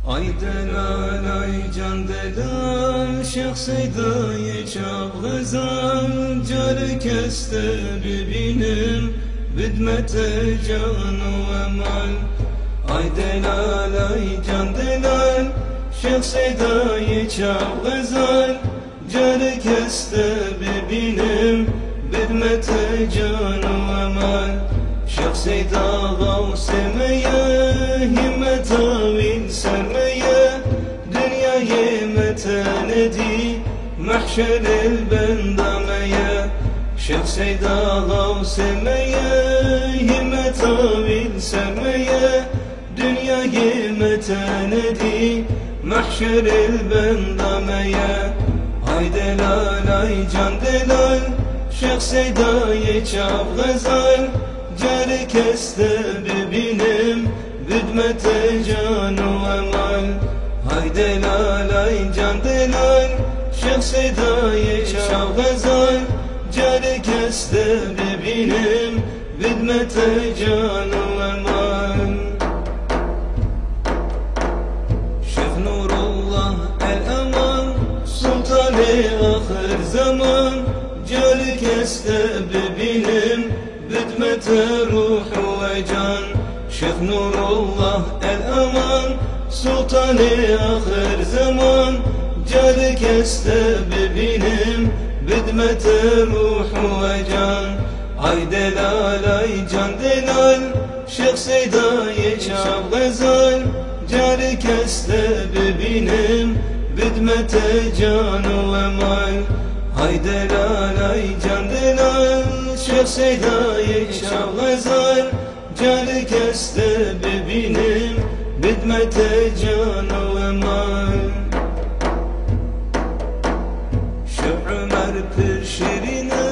Ay delal ay can delal Şeyh Seyda'yı çap gazal Cari keste bibinim Bidmete canu emal Ay delal ay can delal Şeyh Seyda'yı çap gazal Cari keste bibinim Bidmete canu emal Şeyh Seyda gavsemeye himmet avil sermeye dünyayı metenedi mahşer el bendameye Şeyh Seyda gavsemeye himmet avil sermeye dünyayı metenedi mahşer el bendameye Ay delal ay can delal Şeyh Seyda'yı çap gazal Cari keste bibinim Büdmete canu emal Hay delal ay can delal Şeyh Seyda'yı çap gazal Cari keste bibinim Büdmete canu emal Şeyh Nurullah el eman Sultan-ı ahir zaman Cari keste bibinim Büdmete ruhu ve can Şeyh Nurullah el aman Sultan-ı ahir zaman Cari keste bibinim Büdmete ruhu ve can Ay delal ay can delal Şeyh Seyda'yı çap gazal Cari keste bibinim Büdmete canu emal Ay delal ay can delal Şeyh Seyda'yı çap gazal Cari keste bibinim Bidmete canu emal Şeyh Ömer pir şirine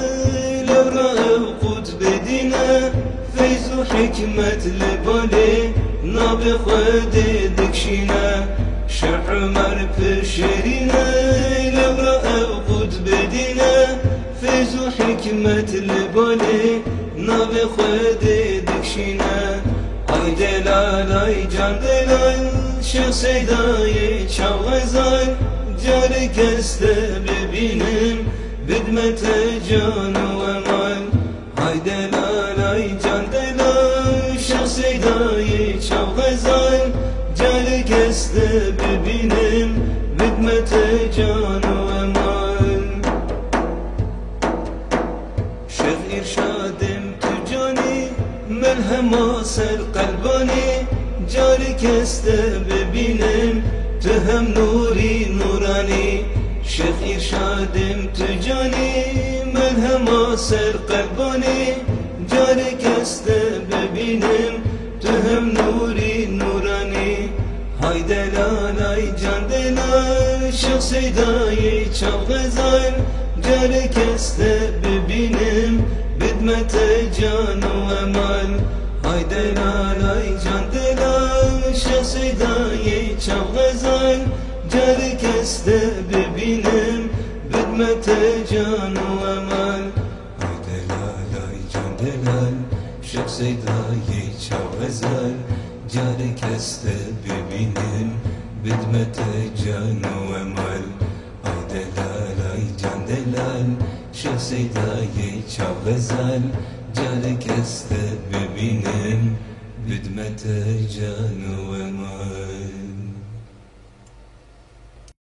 Levra-ı kutbedine Feyzu hikmet libali Nabi khudi dikşine Şeyh Ömer pir şirine Levra-ı kutbedine Feyzu hikmet libali Nabi khudi dikşine Ay delal ay can delal Şeyh Seyda'yı çap gazal Cari keste bibinim Bidmete canu emal Ay delal ay can delal Şeyh Seyda'yı çap gazal Cari keste bibinim Bidmete canu emal Şeyh irşadim tücani Melhema ser kalbani Cari keste bibinim Tühem nuri nurani Şeyh irşadim tücani Melhema ser kalbani Cari keste bibinim Tühem nuri nurani Hay delal ay can delal Şeyh Seyda'yı çap gazal Cari keste bibinim Bidmete canu emal Hay delal ay can delal Şeyh Seyda'yı çap gazal Cari keste bibinim Bidmete canu emal Hay delal ay can delal Şeyh Seyda'yı çap gazal Cari keste bibinim Bidmete canu emal Ay delal ay can delal Şeyh Seyda'yı çap gazal Cari keste bibinim Bidmete canu emal